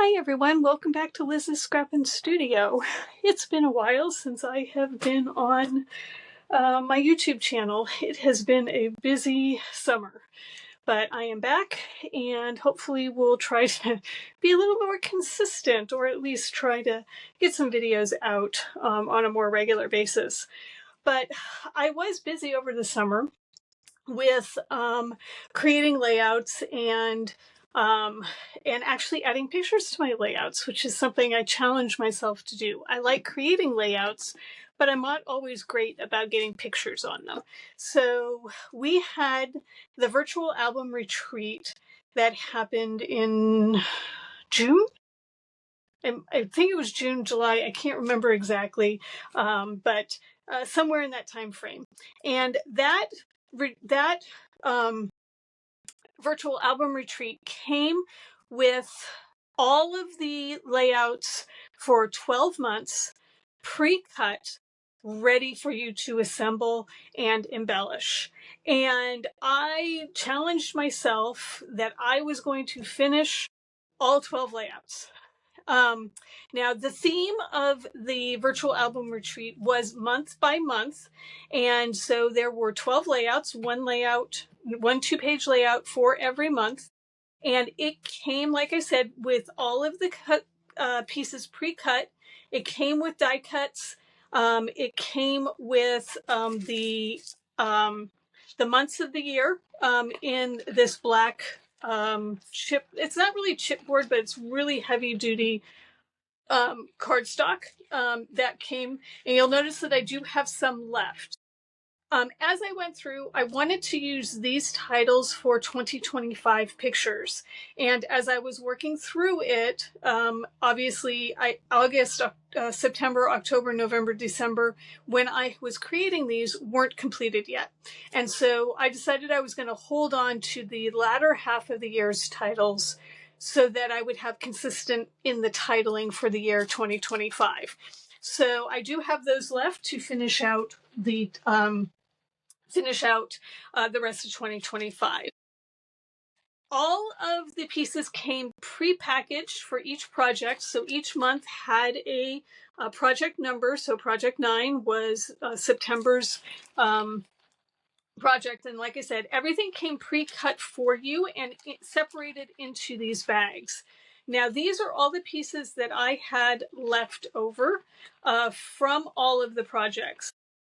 Hi everyone, welcome back to Liz's Scrappin' Studio. It's been a while since I have been on my YouTube channel. It has been a busy summer, but I am back and hopefully we'll try to be a little more consistent, or at least try to get some videos out on a more regular basis. But I was busy over the summer with creating layouts and actually adding pictures to my layouts, which is something I challenge myself to do. I like creating layouts, but I'm not always great about getting pictures on them. So we had the virtual album retreat that happened in June. I think it was June, July. I can't remember exactly, but somewhere in that time frame. And that virtual album retreat came with all of the layouts for 12 months, pre-cut, ready for you to assemble and embellish. And I challenged myself that I was going to finish all 12 layouts. Now, the theme of the virtual album retreat was month by month. And so there were 12 layouts, one 2-page layout for every month. And it came, like I said, with all of the pieces pre-cut. It came with die cuts. It came with the months of the year in this black chip. It's not really chipboard, but it's really heavy duty cardstock that came, and you'll notice that I do have some left. As I went through, I wanted to use these titles for 2025 pictures. And as I was working through it, obviously August, September, October, November, December, when I was creating these, weren't completed yet. And so I decided I was going to hold on to the latter half of the year's titles so that I would have consistent in the titling for the year 2025. So I do have those left to finish out the rest of 2025. All of the pieces came pre-packaged for each project. So each month had a project number. So project 9 was September's project. And like I said, everything came pre-cut for you and separated into these bags. Now, these are all the pieces that I had left over from all of the projects.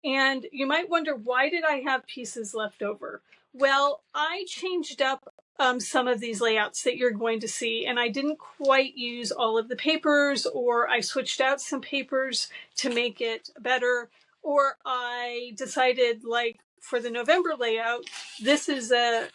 And you might wonder, why did I have pieces left over? Well, I changed up some of these layouts that you're going to see, and I didn't quite use all of the papers, or I switched out some papers to make it better, or I decided, like for the November layout, this is a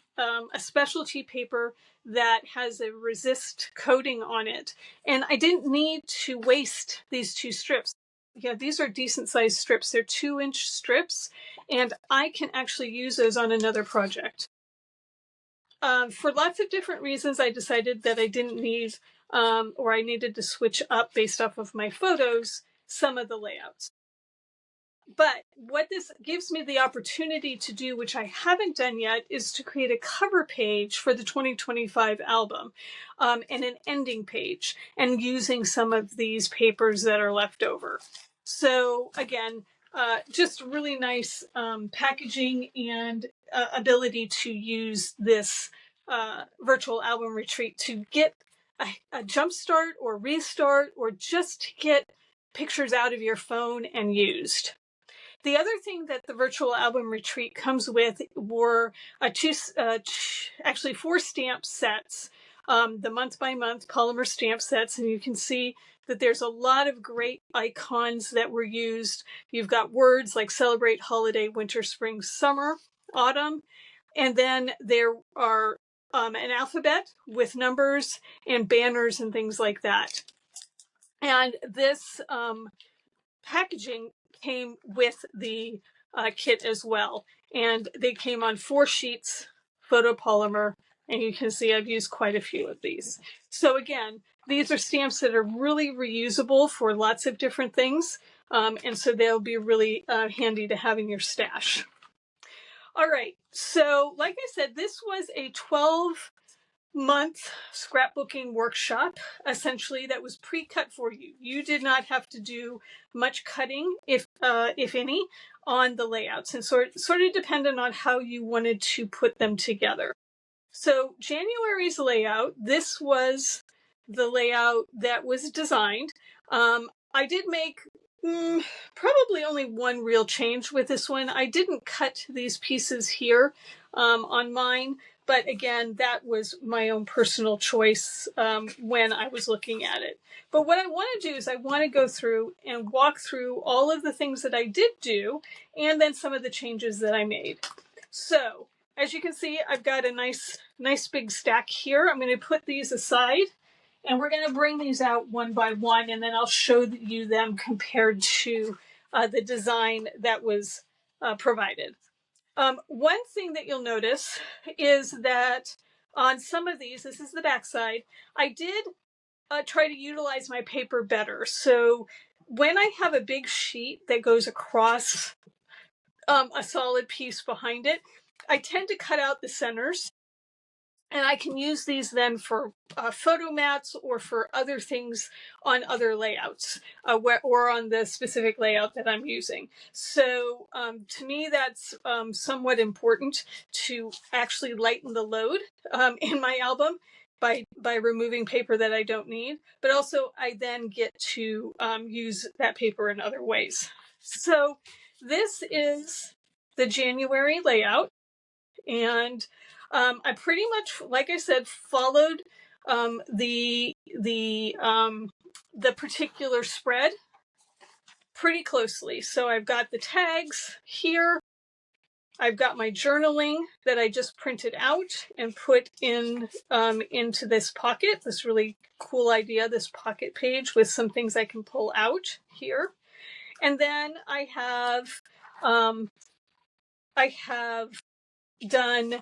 specialty paper that has a resist coating on it, and I didn't need to waste these 2 strips. Yeah, these are decent sized strips. They're 2-inch strips, and I can actually use those on another project. For lots of different reasons, I decided that I didn't need, or I needed to switch up based off of my photos, some of the layouts. But what this gives me the opportunity to do, which I haven't done yet, is to create a cover page for the 2025 album and an ending page, and using some of these papers that are left over. So again, just really nice packaging and ability to use this virtual album retreat to get a jump start or restart, or just to get pictures out of your phone and used. The other thing that the virtual album retreat comes with were actually 4 stamp sets, the month by month polymer stamp sets, and you can see that there's a lot of great icons that were used. You've got words like celebrate, holiday, winter, spring, summer, autumn, and then there are an alphabet with numbers and banners and things like that. And this packaging came with the kit as well, and they came on 4 sheets photopolymer, and you can see I've used quite a few of these. So again, these are stamps that are really reusable for lots of different things, and so they'll be really handy to have in your stash. All right, so like I said, this was a 12 month scrapbooking workshop, essentially, that was pre-cut for you. You did not have to do much cutting, if any, on the layouts, and sort of dependent on how you wanted to put them together. So January's layout, this was the layout that was designed. I did make probably only one real change with this one. I didn't cut these pieces here on mine, but again, that was my own personal choice when I was looking at it. But what I want to do is I want to go through and walk through all of the things that I did do and then some of the changes that I made. So as you can see, I've got a nice big stack here. I'm going to put these aside and we're going to bring these out one by one, and then I'll show you them compared to the design that was provided. One thing that you'll notice is that on some of these, this is the back side, I did try to utilize my paper better. So when I have a big sheet that goes across a solid piece behind it, I tend to cut out the centers, and I can use these then for photo mats or for other things on other layouts or on the specific layout that I'm using. So to me, that's somewhat important to actually lighten the load in my album by removing paper that I don't need, but also I then get to use that paper in other ways. So this is the January layout, and I pretty much, like I said, followed the particular spread pretty closely. So I've got the tags here. I've got my journaling that I just printed out and put in into this pocket. This really cool idea, this pocket page with some things I can pull out here. And then I have done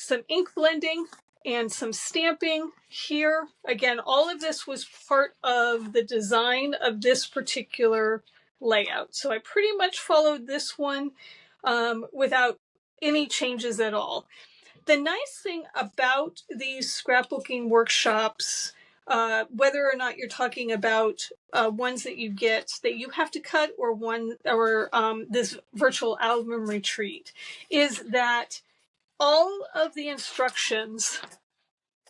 some ink blending and some stamping here. Again, all of this was part of the design of this particular layout. So I pretty much followed this one without any changes at all. The nice thing about these scrapbooking workshops, whether or not you're talking about ones that you get that you have to cut or this virtual album retreat, is that all of the instructions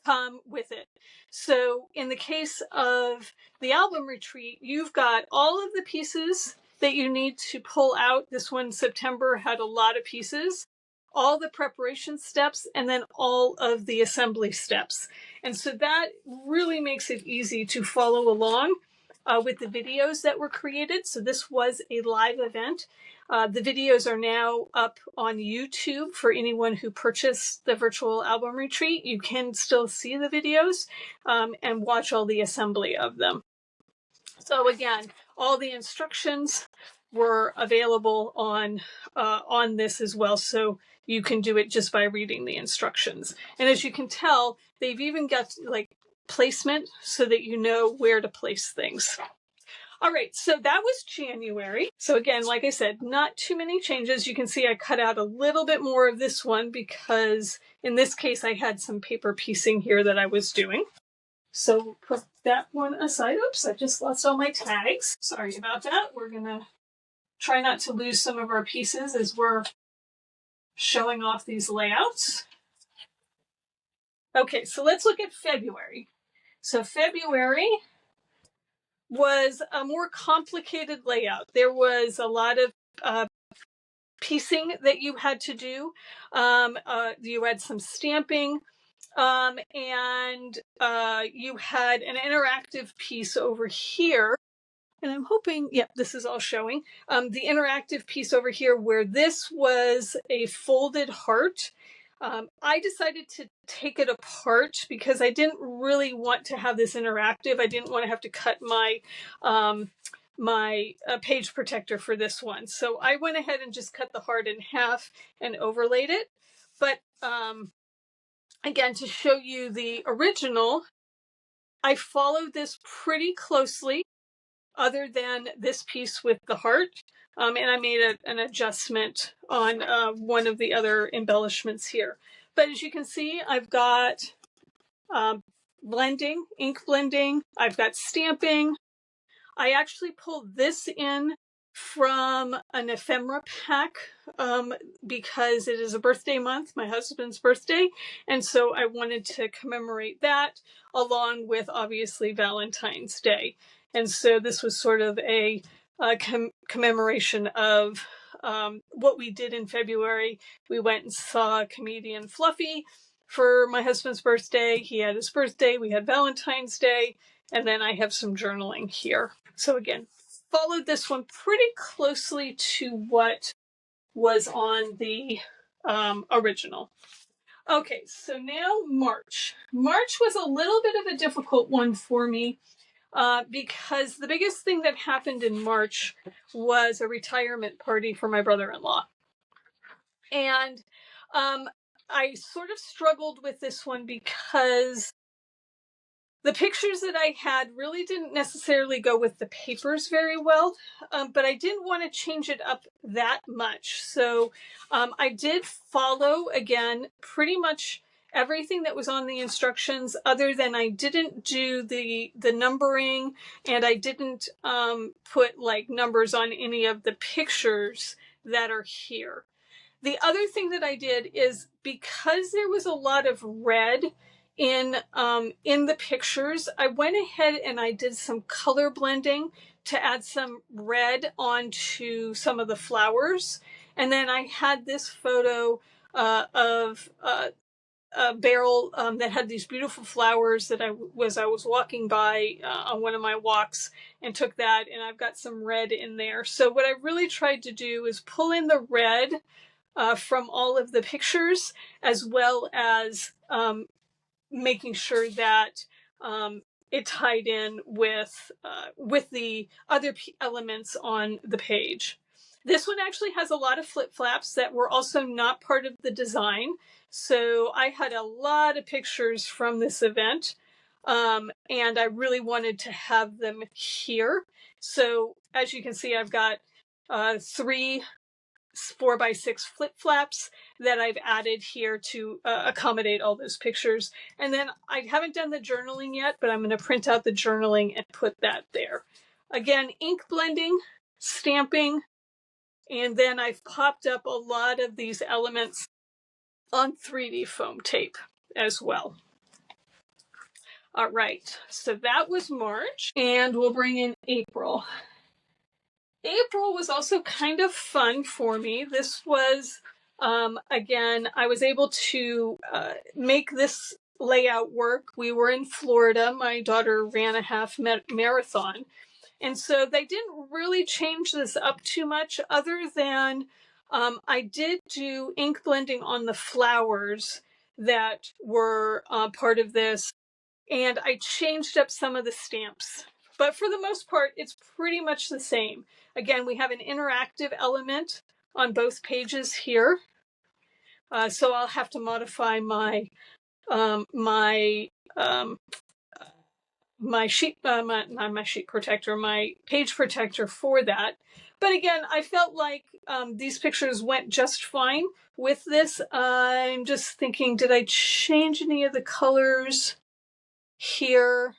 come with it. So in the case of the album retreat, you've got all of the pieces that you need to pull out. This one, September, had a lot of pieces, all the preparation steps, and then all of the assembly steps. And so that really makes it easy to follow along with the videos that were created. So this was a live event. The videos are now up on YouTube for anyone who purchased the virtual album retreat. You can still see the videos and watch all the assembly of them. So again, all the instructions were available on this as well, so you can do it just by reading the instructions. And as you can tell, they've even got like placement so that you know where to place things. All right, so that was January. So again, like I said, not too many changes. You can see I cut out a little bit more of this one because in this case, I had some paper piecing here that I was doing. So put that one aside. Oops, I just lost all my tags. Sorry about that. We're gonna try not to lose some of our pieces as we're showing off these layouts. Okay, so let's look at February. So February was a more complicated layout. There was a lot of piecing that you had to do. You had some stamping, and you had an interactive piece over here. And I'm hoping, yep, this is all showing. The interactive piece over here where this was a folded heart. I decided to take it apart because I didn't really want to have this interactive. I didn't want to have to cut my page protector for this one. So I went ahead and just cut the heart in half and overlaid it. But again, to show you the original, I followed this pretty closely, other than this piece with the heart. And I made an adjustment on one of the other embellishments here. But as you can see, I've got blending, ink blending. I've got stamping. I actually pulled this in from an ephemera pack because it is a birthday month, my husband's birthday. And so I wanted to commemorate that along with obviously Valentine's Day. And so this was sort of a commemoration of what we did in February. We went and saw comedian Fluffy for my husband's birthday. He had his birthday. We had Valentine's Day. And then I have some journaling here. So again, followed this one pretty closely to what was on the original. Okay, so now March. March was a little bit of a difficult one for me because the biggest thing that happened in March was a retirement party for my brother-in-law. And I sort of struggled with this one because the pictures that I had really didn't necessarily go with the papers very well, but I didn't want to change it up that much. So I did follow, again, pretty much everything that was on the instructions, other than I didn't do the numbering, and I didn't put like numbers on any of the pictures that are here. The other thing that I did is, because there was a lot of red in the pictures, I went ahead and I did some color blending to add some red onto some of the flowers. And then I had this photo of a barrel that had these beautiful flowers that I was walking by on one of my walks, and took that, and I've got some red in there. So what I really tried to do is pull in the red from all of the pictures, as well as making sure that it tied in with the other elements on the page. This one actually has a lot of flip flaps that were also not part of the design. So I had a lot of pictures from this event, and I really wanted to have them here. So as you can see, I've got 3 4x6 flip flaps that I've added here to accommodate all those pictures. And then I haven't done the journaling yet, but I'm going to print out the journaling and put that there. Again, ink blending, stamping, and then I've popped up a lot of these elements on 3D foam tape as well. All right, so that was March, and we'll bring in April. April was also kind of fun for me. This was, again, I was able to make this layout work. We were in Florida. My daughter ran a half marathon. And so they didn't really change this up too much, other than I did do ink blending on the flowers that were part of this. And I changed up some of the stamps. But for the most part, it's pretty much the same. Again, we have an interactive element on both pages here. So I'll have to modify my my page protector for that. But again, I felt like these pictures went just fine with this. I'm just thinking, did I change any of the colors here?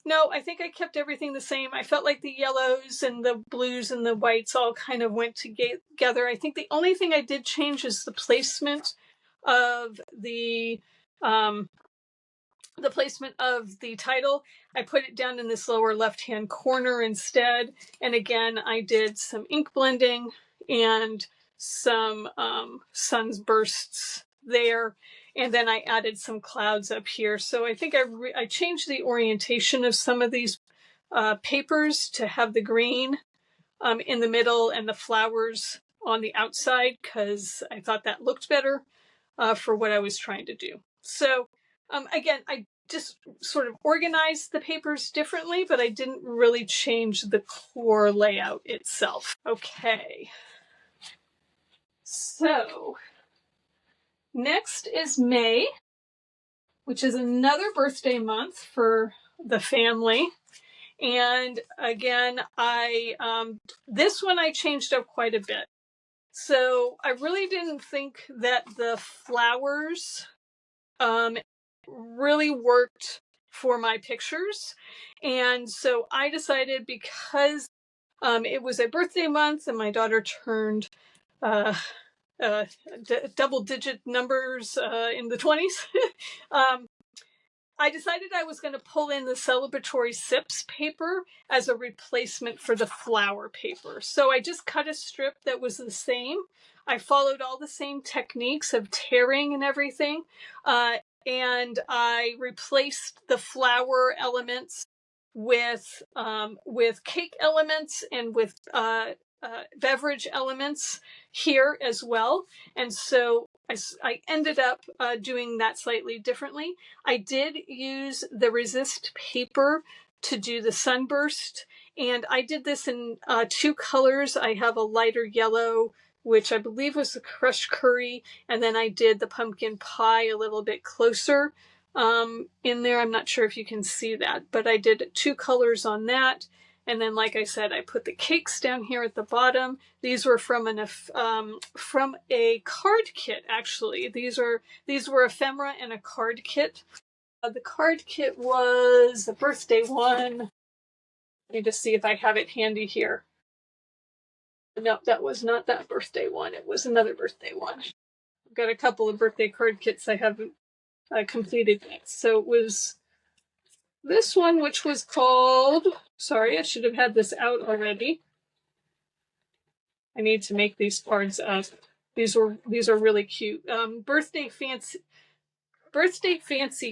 No, I think I kept everything the same. I felt like the yellows and the blues and the whites all kind of went together. I think the only thing I did change is the placement of the title. I put it down in this lower left-hand corner instead. And again, I did some ink blending and some sunbursts there. And then I added some clouds up here. So I think I changed the orientation of some of these papers to have the green in the middle and the flowers on the outside, because I thought that looked better for what I was trying to do. So again, I just sort of organized the papers differently, but I didn't really change the core layout itself. Okay. So next is May, which is another birthday month for the family. And again, this one I changed up quite a bit. So I really didn't think that the flowers really worked for my pictures. And so I decided, because it was a birthday month and my daughter turned uh, double-digit numbers in the 20s, I decided I was going to pull in the celebratory sips paper as a replacement for the flower paper. So I just cut a strip that was the same. I followed all the same techniques of tearing and everything. And I replaced the flower elements with cake elements and with beverage elements here as well. And so I ended up doing that slightly differently. I did use the resist paper to do the sunburst, and I did this in two colors. I have a lighter yellow, which I believe was the crushed curry, and then I did the pumpkin pie a little bit closer in there. I'm not sure if you can see that, but I did two colors on that. And then, like I said, I put the cakes down here at the bottom. These were from a card kit, actually. These were ephemera and a card kit. The card kit was a birthday one. Let me just see if I have it handy here. No, that was not that birthday one. It was another birthday one. I've got a couple of birthday card kits I haven't completed yet. So it was this one, which was called, sorry, I should have had this out already. I need to make these cards up. These are really cute. Birthday fancy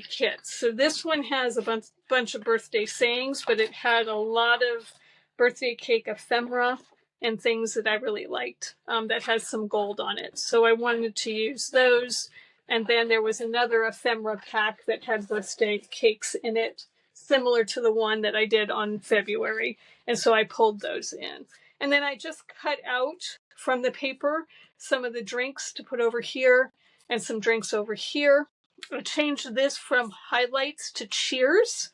kits. So this one has a bunch of birthday sayings, but it had a lot of birthday cake ephemera and things that I really liked, that has some gold on it. So I wanted to use those. And then there was another ephemera pack that had birthday cakes in it, similar to the one that I did on February. And so I pulled those in. And then I just cut out from the paper some of the drinks to put over here and some drinks over here. I changed this from highlights to cheers.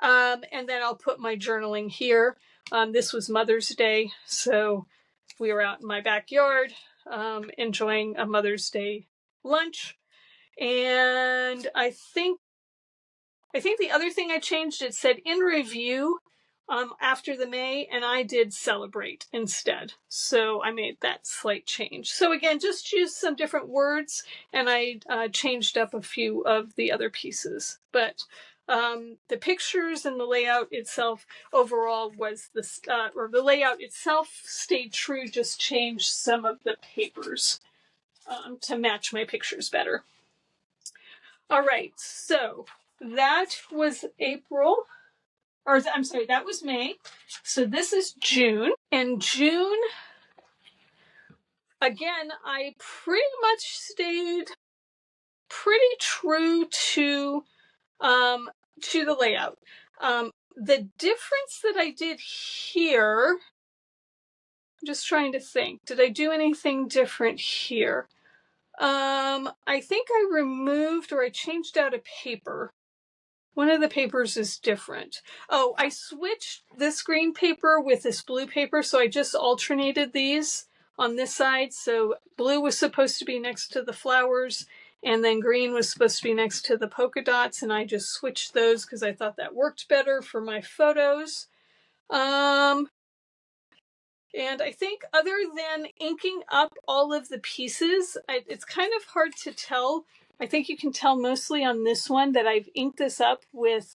And then I'll put my journaling here. This was Mother's Day, so we were out in my backyard enjoying a Mother's Day lunch. And I think the other thing I changed, it said in review after the May, and I did celebrate instead. So I made that slight change. So again, just used some different words, and I changed up a few of the other pieces. But the pictures and the layout itself overall was the layout itself stayed true, just changed some of the papers to match my pictures better. All right, so that was April. Or I'm sorry, that was May. So this is June. And June, again, I pretty much stayed pretty true to the layout. The difference that I did here, I'm just trying to think, did I do anything different here? I think I removed or I changed out a paper. One of the papers is different. Oh, I switched this green paper with this blue paper, so I just alternated these on this side. So blue was supposed to be next to the flowers, and then green was supposed to be next to the polka dots, and I just switched those because I thought that worked better for my photos. And I think other than inking up all of the pieces, it's kind of hard to tell. I think you can tell mostly on this one that I've inked this up with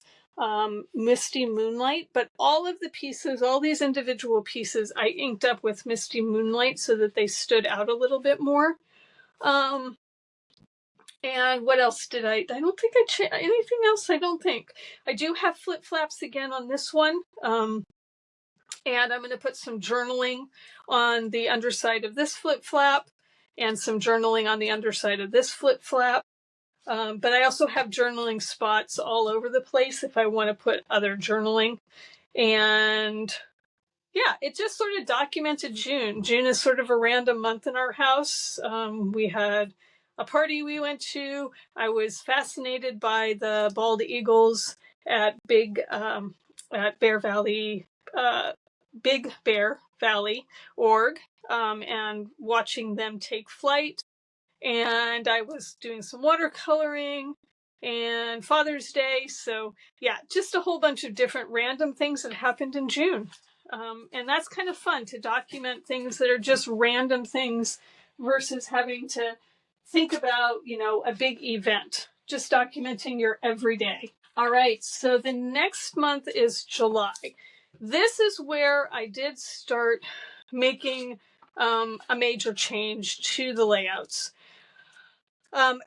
Misty Moonlight, but all of the pieces, all these individual pieces, I inked up with Misty Moonlight so that they stood out a little bit more. And what else did I don't think I changed anything else. I don't think. I do have flip flaps again on this one. And I'm going to put some journaling on the underside of this flip flap and some journaling on the underside of this flip flap. But I also have journaling spots all over the place if I want to put other journaling. And yeah, it just sort of documented June. June is sort of a random month in our house. We had a party we went to. I was fascinated by the bald eagles at Bear Valley, Big Bear Valley org, and watching them take flight. And I was doing some watercoloring and Father's Day. So yeah, just a whole bunch of different random things that happened in June. And that's kind of fun to document things that are just random things versus having to think about, a big event. Just documenting your everyday. All right, so the next month is July. This is where I did start making a major change to the layouts.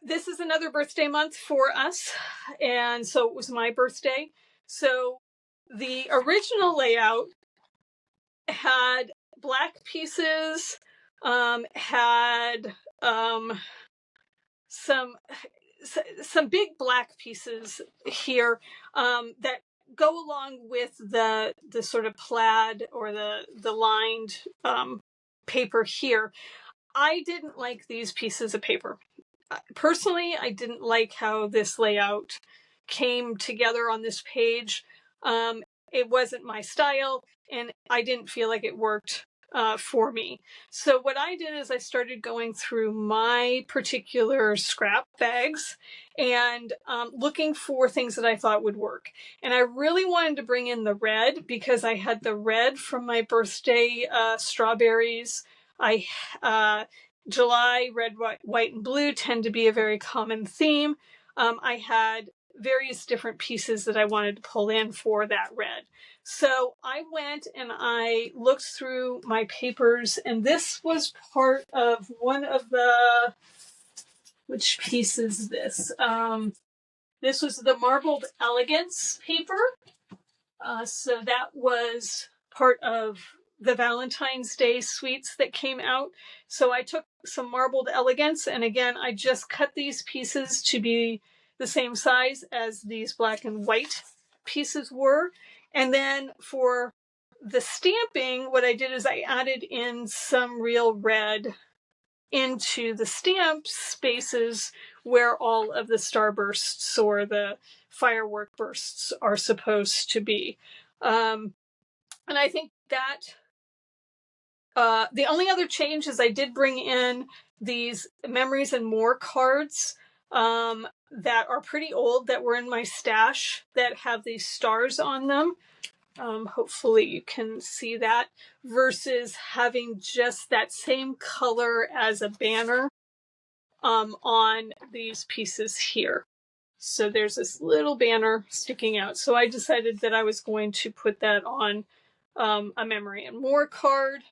This is another birthday month for us, and so it was my birthday. So the original layout had black pieces, had some big black pieces here that go along with the sort of plaid or the lined paper here. I didn't like these pieces of paper. Personally, I didn't like how this layout came together on this page. It wasn't my style, and I didn't feel like it worked for me. So what I did is I started going through my particular scrap bags and looking for things that I thought would work. And I really wanted to bring in the red because I had the red from my birthday strawberries. July, red, white, and blue tend to be a very common theme. I had various different pieces that I wanted to pull in for that red. So I went and I looked through my papers, and this was part of one of the, which piece is this? This was the Marbled Elegance paper. So that was part of the Valentine's Day suites that came out. So I took some Marbled Elegance, and again, I just cut these pieces to be the same size as these black and white pieces were. And then for the stamping, what I did is I added in some real red into the stamp spaces where all of the starbursts or the firework bursts are supposed to be. And I think that the only other change is I did bring in these Memories and More cards that are pretty old that were in my stash that have these stars on them. Hopefully you can see that, versus having just that same color as a banner on these pieces here. So there's this little banner sticking out. So I decided that I was going to put that on a Memory and More card.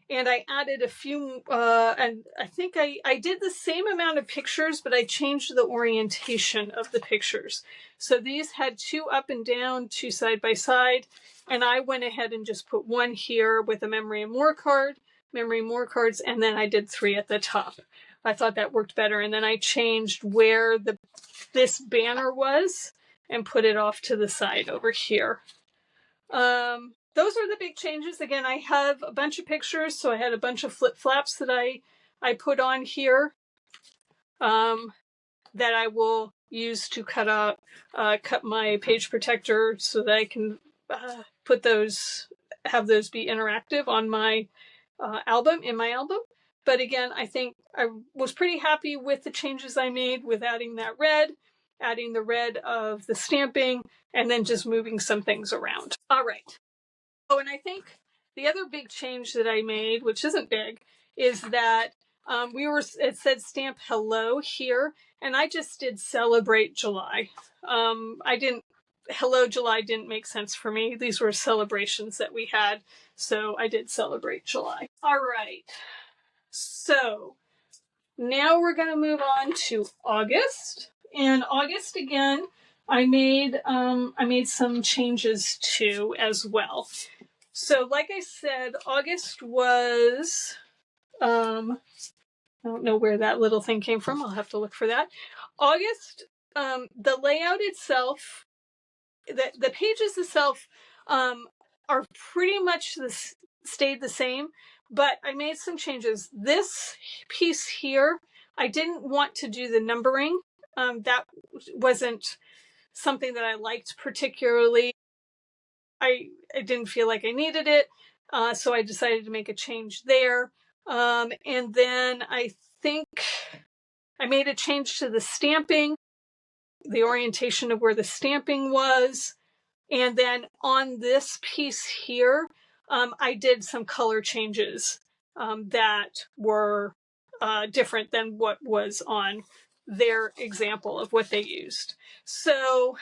And I added a few, and I think I did the same amount of pictures, but I changed the orientation of the pictures. So these had 2 up and down, 2 side by side, and I went ahead and just put 1 here with a Memory and More card, Memory and More cards, and then I did 3 at the top. I thought that worked better, and then I changed where this banner was and put it off to the side over here. Those are the big changes. Again, I have a bunch of pictures, so I had a bunch of flip flaps that I put on here that I will use to cut my page protector so that I can have those be interactive on my in my album. But again, I think I was pretty happy with the changes I made with adding that red, adding the red of the stamping, and then just moving some things around. All right. Oh, and I think the other big change that I made, which isn't big, is that it said stamp hello here, and I just did celebrate July. Hello July didn't make sense for me. These were celebrations that we had, so I did celebrate July. All right. So now we're going to move on to August. And August, again, I made some changes too as well. So like I said, August was, I don't know where that little thing came from. I'll have to look for that. August, the layout itself, the pages itself are pretty much stayed the same, but I made some changes. This piece here, I didn't want to do the numbering. That wasn't something that I liked particularly. I didn't feel like I needed it, so I decided to make a change there. And then I think I made a change to the stamping. the orientation of where the stamping was. And then on this piece here, I did some color changes that were different than what was on their example of what they used. So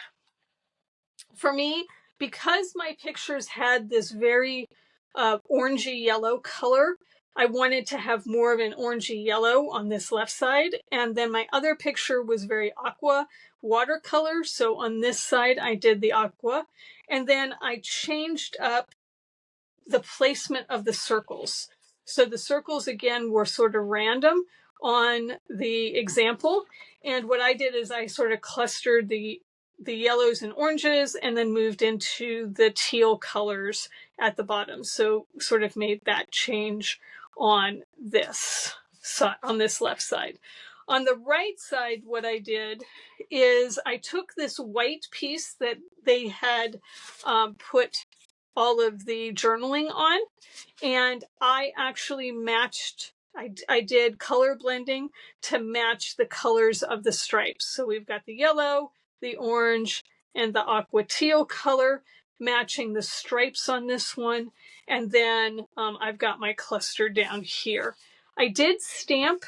for me, because my pictures had this very orangey yellow color, I wanted to have more of an orangey yellow on this left side. And then my other picture was very aqua watercolor. So on this side, I did the aqua. And then I changed up the placement of the circles. So the circles, again, were sort of random on the example. And what I did is I sort of clustered the yellows and oranges and then moved into the teal colors at the bottom. So sort of made that change on this side, on this left side. On the right side, what I did is I took this white piece that they had put all of the journaling on, and I actually matched, I did color blending to match the colors of the stripes. So we've got the yellow, the orange, and the aqua teal color matching the stripes on this one. And then I've got my cluster down here. I did stamp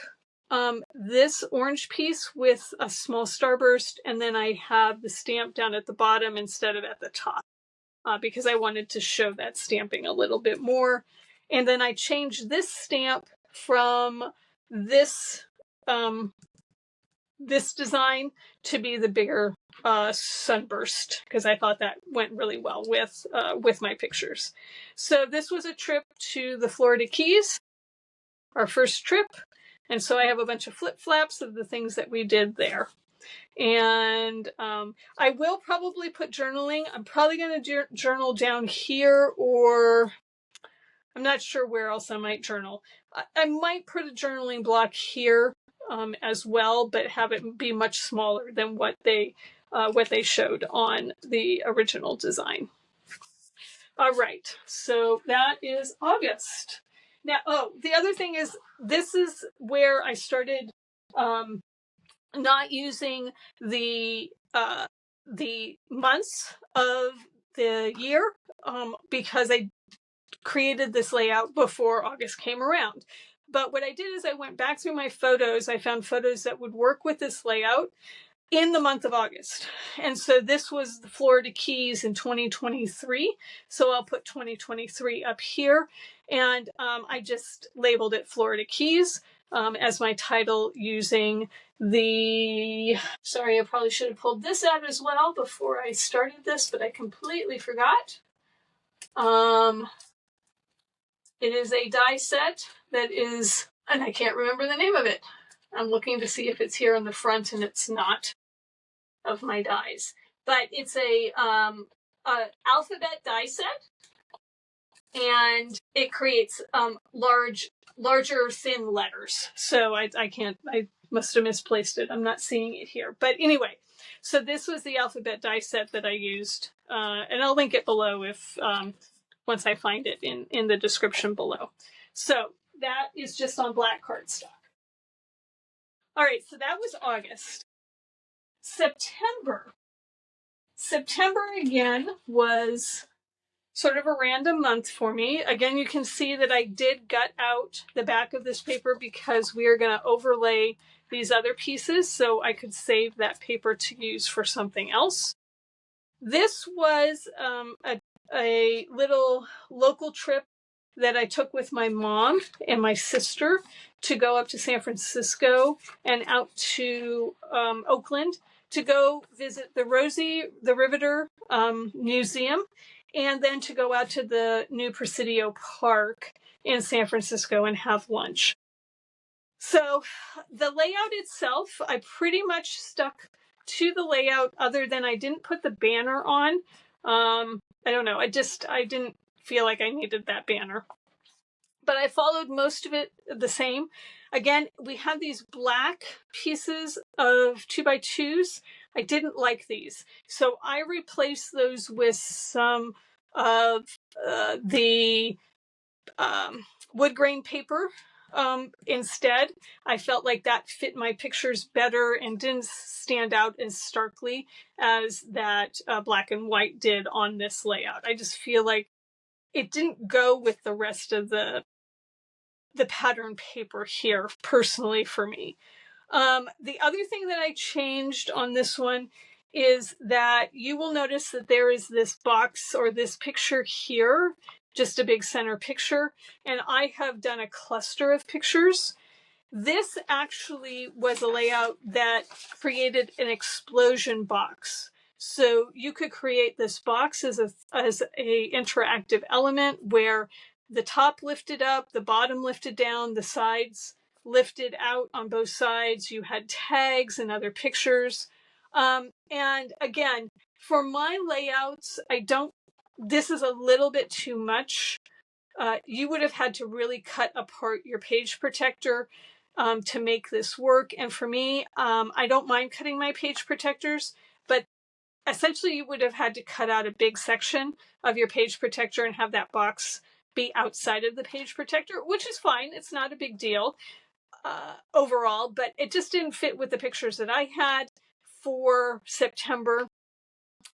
this orange piece with a small starburst, and then I have the stamp down at the bottom instead of at the top because I wanted to show that stamping a little bit more. And then I changed this stamp from this this design to be the bigger sunburst because I thought that went really well with my pictures. So this was a trip to the Florida Keys, our first trip. And so I have a bunch of flip-flaps of the things that we did there. And I will probably put journaling. I'm probably going to journal down here, or I'm not sure where else I might journal. I might put a journaling block here as well, but have it be much smaller than what they showed on the original design. All right, so that is August. Now, the other thing is, this is where I started not using the months of the year because I created this layout before August came around. But what I did is I went back through my photos. I found photos that would work with this layout in the month of August. And so this was the Florida Keys in 2023. So I'll put 2023 up here. And I just labeled it Florida Keys as my title using sorry, I probably should have pulled this out as well before I started this, but I completely forgot. It is a die set that is, and I can't remember the name of it. I'm looking to see if it's here on the front, and it's not, of my dies. But it's a alphabet die set, and it creates larger thin letters. So I must have misplaced it. I'm not seeing it here. But anyway, so this was the alphabet die set that I used, and I'll link it below if once I find it in the description below. So that is just on black cardstock. All right, so that was August. September again was sort of a random month for me. Again, you can see that I did gut out the back of this paper because we are going to overlay these other pieces so I could save that paper to use for something else. This was a little local trip that I took with my mom and my sister to go up to San Francisco and out to Oakland to go visit the Riveter Museum, and then to go out to the new Presidio Park in San Francisco and have lunch. So the layout itself, I pretty much stuck to the layout other than I didn't put the banner on. I don't know. I didn't feel like I needed that banner. But I followed most of it the same. Again, we had these black pieces of 2x2s. I didn't like these. So I replaced those with some of the wood grain paper instead. I felt like that fit my pictures better and didn't stand out as starkly as that black and white did on this layout. I just feel like it didn't go with the rest of the pattern paper here, personally, for me. The other thing that I changed on this one is that you will notice that there is this box or this picture here, just a big center picture, and I have done a cluster of pictures. This actually was a layout that created an explosion box. So you could create this box as a interactive element where the top lifted up, the bottom lifted down, the sides lifted out on both sides. You had tags and other pictures. And again, for my layouts, this is a little bit too much. You would have had to really cut apart your page protector to make this work. And for me, I don't mind cutting my page protectors, but essentially you would have had to cut out a big section of your page protector and have that box be outside of the page protector, which is fine. It's not a big deal overall, but it just didn't fit with the pictures that I had for September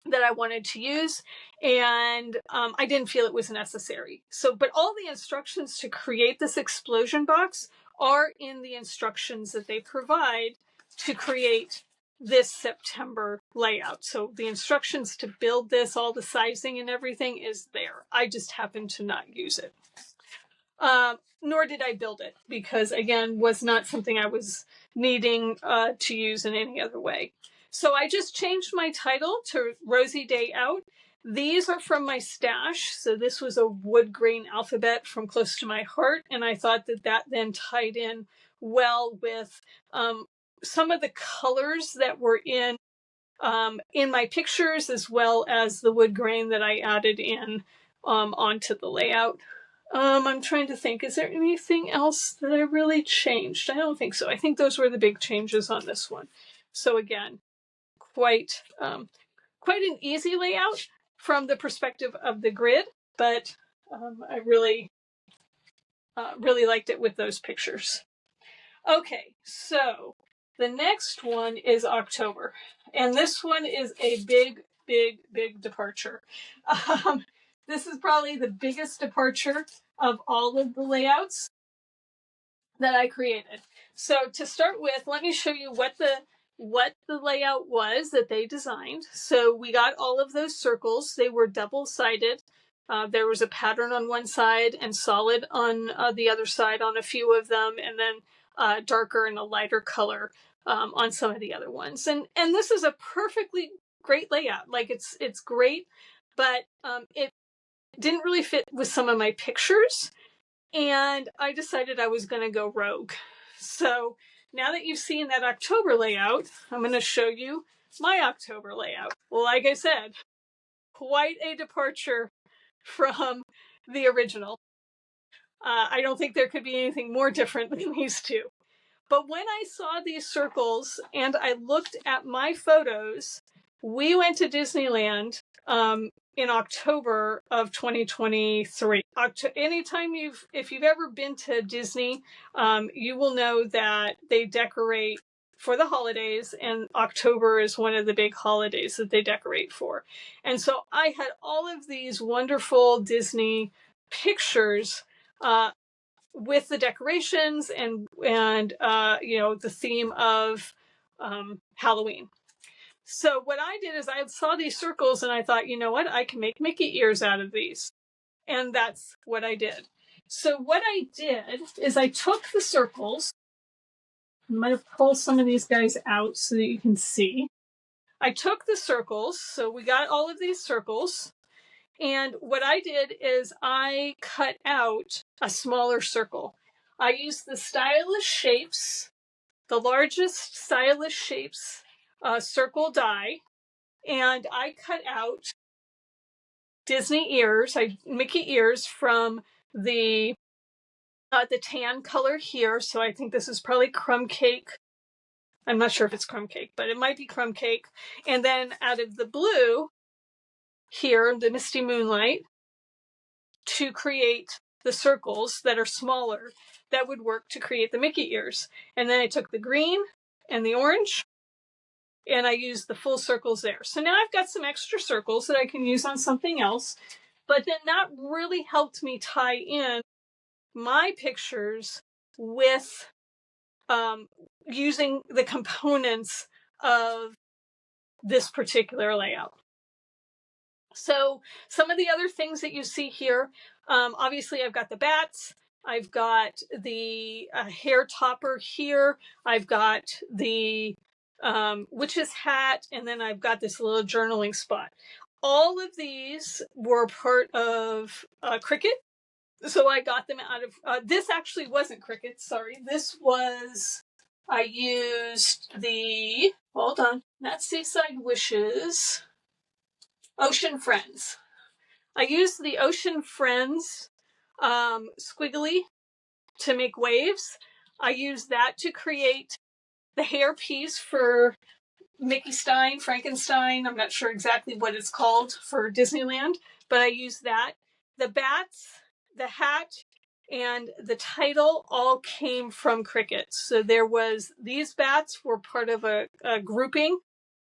that I wanted to use, and I didn't feel it was necessary. So, but all the instructions to create this explosion box are in the instructions that they provide to create this September layout. So the instructions to build this, all the sizing and everything is there. I just happened to not use it. Nor did I build it because, again, was not something I was needing to use in any other way. So I just changed my title to Rosy Day Out. These are from my stash. So this was a wood grain alphabet from Close to My Heart. And I thought that that then tied in well with some of the colors that were in my pictures, as well as the wood grain that I added in onto the layout. I'm trying to think, is there anything else that I really changed? I don't think so. I think those were the big changes on this one. So again, quite an easy layout from the perspective of the grid, but I really liked it with those pictures. Okay, so the next one is October, and this one is a big departure. This is probably the biggest departure of all of the layouts that I created. So to start with, let me show you what the layout was that they designed. So we got all of those circles. They were double-sided. There was a pattern on one side and solid on the other side on a few of them, and then darker and a lighter color on some of the other ones. And this is a perfectly great layout. Like it's great, but it didn't really fit with some of my pictures. And I decided I was going to go rogue. So now that you've seen that October layout, I'm going to show you my October layout. Like I said, quite a departure from the original. I don't think there could be anything more different than these two. But when I saw these circles and I looked at my photos, we went to Disneyland in October of 2023. Anytime if you've ever been to Disney, you will know that they decorate for the holidays, and October is one of the big holidays that they decorate for. And so I had all of these wonderful Disney pictures with the decorations and the theme of Halloween. So what I did is I saw these circles and I thought, you know what, I can make Mickey ears out of these. And that's what I did. So what I did is I took the circles. I'm going to pull some of these guys out so that you can see. I took the circles. So we got all of these circles. And what I did is I cut out a smaller circle. I used the Stylish Shapes, the largest Stylish Shapes circle die, and I cut out Disney ears, Mickey ears from the tan color here. So I think this is probably crumb cake. I'm not sure if it's crumb cake, but it might be crumb cake. And then out of the blue here, the Misty Moonlight, to create the circles that are smaller that would work to create the Mickey ears. And then I took the green and the orange and I used the full circles there. So now I've got some extra circles that I can use on something else. But then that really helped me tie in my pictures with using the components of this particular layout. So some of the other things that you see here, obviously I've got the bats, I've got the hair topper here, I've got the witch's hat, and then I've got this little journaling spot. All of these were part of Cricut. So I got them out of, this actually wasn't Cricut, sorry. This was, I used the, hold on, not Seaside Wishes, Ocean Friends. I used the Ocean Friends squiggly to make waves. I used that to create the hair piece for Mickey Stein, Frankenstein. I'm not sure exactly what it's called for Disneyland, but I used that. The bats, the hat, and the title all came from Cricut. So there was, these bats were part of a grouping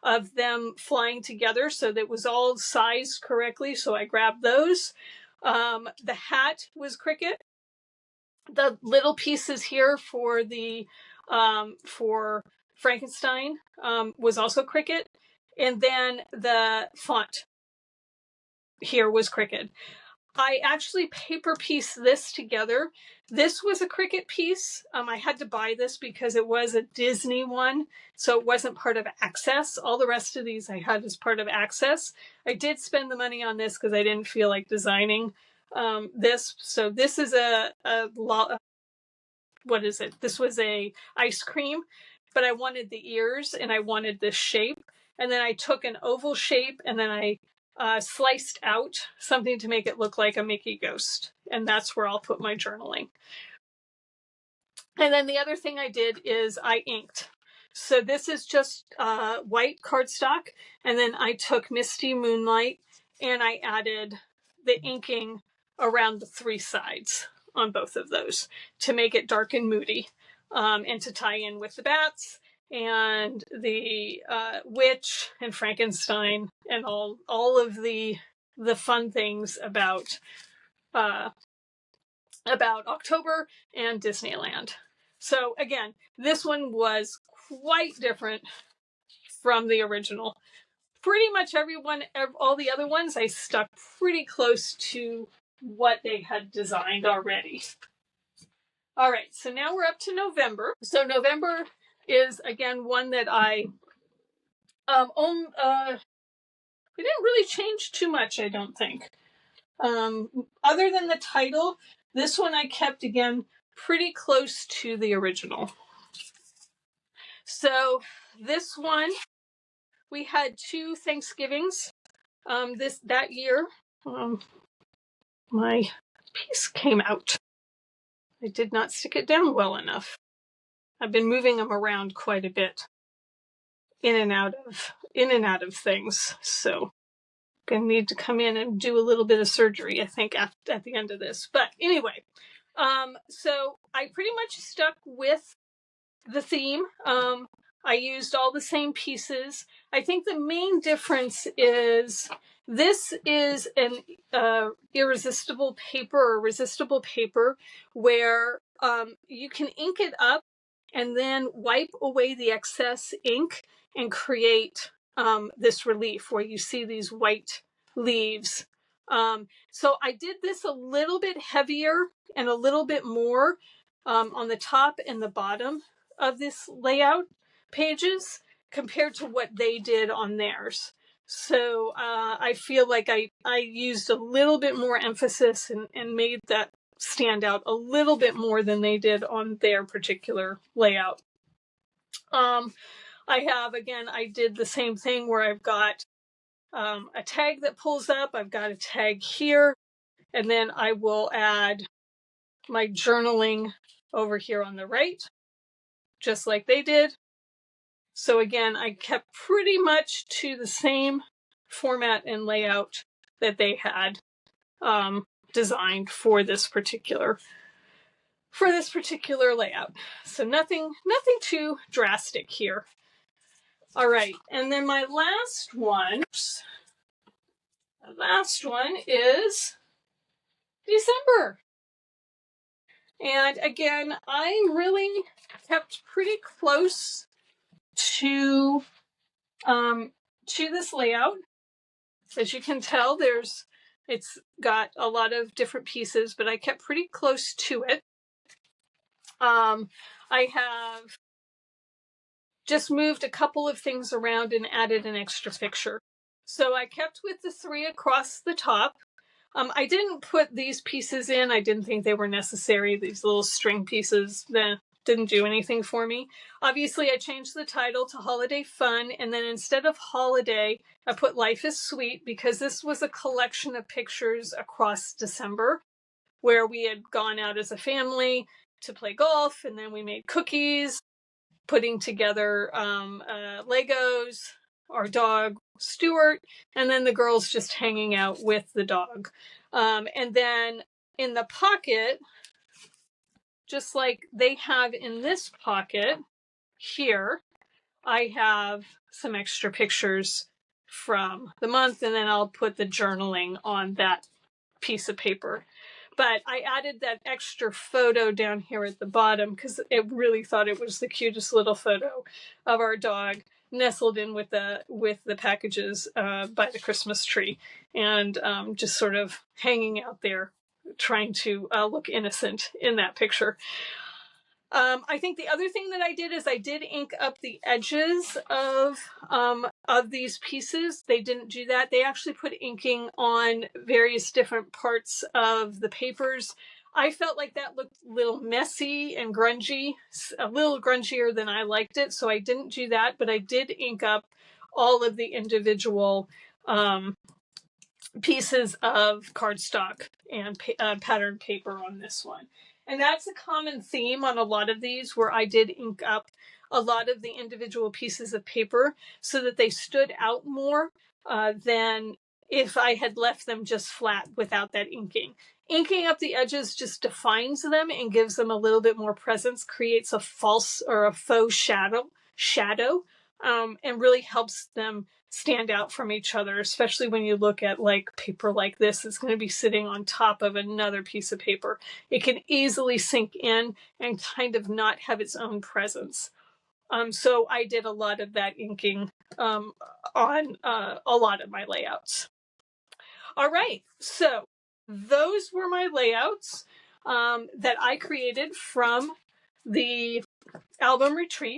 of them flying together, so that was all sized correctly, so I grabbed those. The hat was Cricut. The little pieces here for the for Frankenstein was also Cricut, and then the font here was Cricut. I actually paper pieced this together. This was a Cricut piece. I had to buy this because it was a Disney one, so it wasn't part of Access. All the rest of these I had as part of Access. I did spend the money on this because I didn't feel like designing this. So this is what is it? This was a ice cream, but I wanted the ears and I wanted this shape. And then I took an oval shape and then I sliced out something to make it look like a Mickey ghost. And that's where I'll put my journaling. And then the other thing I did is I inked. So this is just white cardstock. And then I took Misty Moonlight and I added the inking around the three sides on both of those to make it dark and moody, and to tie in with the bats and the witch and Frankenstein and all of the fun things about October and Disneyland. So again, this one was quite different from the original. Pretty much all the other ones, I stuck pretty close to what they had designed already. All right, so now we're up to November. So November is, again, one that I we didn't really change too much, I don't think. Other than the title, this one I kept, again, pretty close to the original. So this one, we had 2 Thanksgivings that year. My piece came out. I did not stick it down well enough. I've been moving them around quite a bit, in and out of things. So gonna need to come in and do a little bit of surgery, I think, at the end of this. But anyway, so I pretty much stuck with the theme. I used all the same pieces. I think the main difference is this is an irresistible paper or resistible paper where you can ink it up and then wipe away the excess ink and create this relief where you see these white leaves. So I did this a little bit heavier and a little bit more on the top and the bottom of this layout pages compared to what they did on theirs. So I feel like I used a little bit more emphasis and made that stand out a little bit more than they did on their particular layout. I did the same thing where I've got a tag that pulls up, I've got a tag here, and then I will add my journaling over here on the right, just like they did. So again, I kept pretty much to the same format and layout that they had. designed for this particular layout. So nothing too drastic here. All right, and then my last one is December. And again, I really kept pretty close to this layout. As you can tell, it's got a lot of different pieces, but I kept pretty close to it. I have just moved a couple of things around and added an extra picture. So I kept with the 3 across the top. I didn't put these pieces in. I didn't think they were necessary. These little string pieces didn't do anything for me. Obviously, I changed the title to Holiday Fun, and then instead of Holiday, I put Life is Sweet, because this was a collection of pictures across December where we had gone out as a family to play golf, and then we made cookies, putting together Legos, our dog Stuart, and then the girls just hanging out with the dog. And then in the pocket, just like they have in this pocket here, I have some extra pictures from the month, and then I'll put the journaling on that piece of paper. But I added that extra photo down here at the bottom because I really thought it was the cutest little photo of our dog nestled in with the packages by the Christmas tree, and just sort of hanging out there, trying to look innocent in that picture. I think the other thing that I did is I did ink up the edges of these pieces. They didn't do that. They actually put inking on various different parts of the papers. I felt like that looked a little messy and grungy, a little grungier than I liked it, so I didn't do that, but I did ink up all of the individual pieces of cardstock and patterned paper on this one. And that's a common theme on a lot of these, where I did ink up a lot of the individual pieces of paper so that they stood out more than if I had left them just flat without that inking. Inking up the edges just defines them and gives them a little bit more presence, creates a false or a faux shadow, and really helps them stand out from each other, especially when you look at like paper like this. It's going to be sitting on top of another piece of paper. It can easily sink in and kind of not have its own presence. So I did a lot of that inking on a lot of my layouts. All right, so those were my layouts that I created from the album retreat.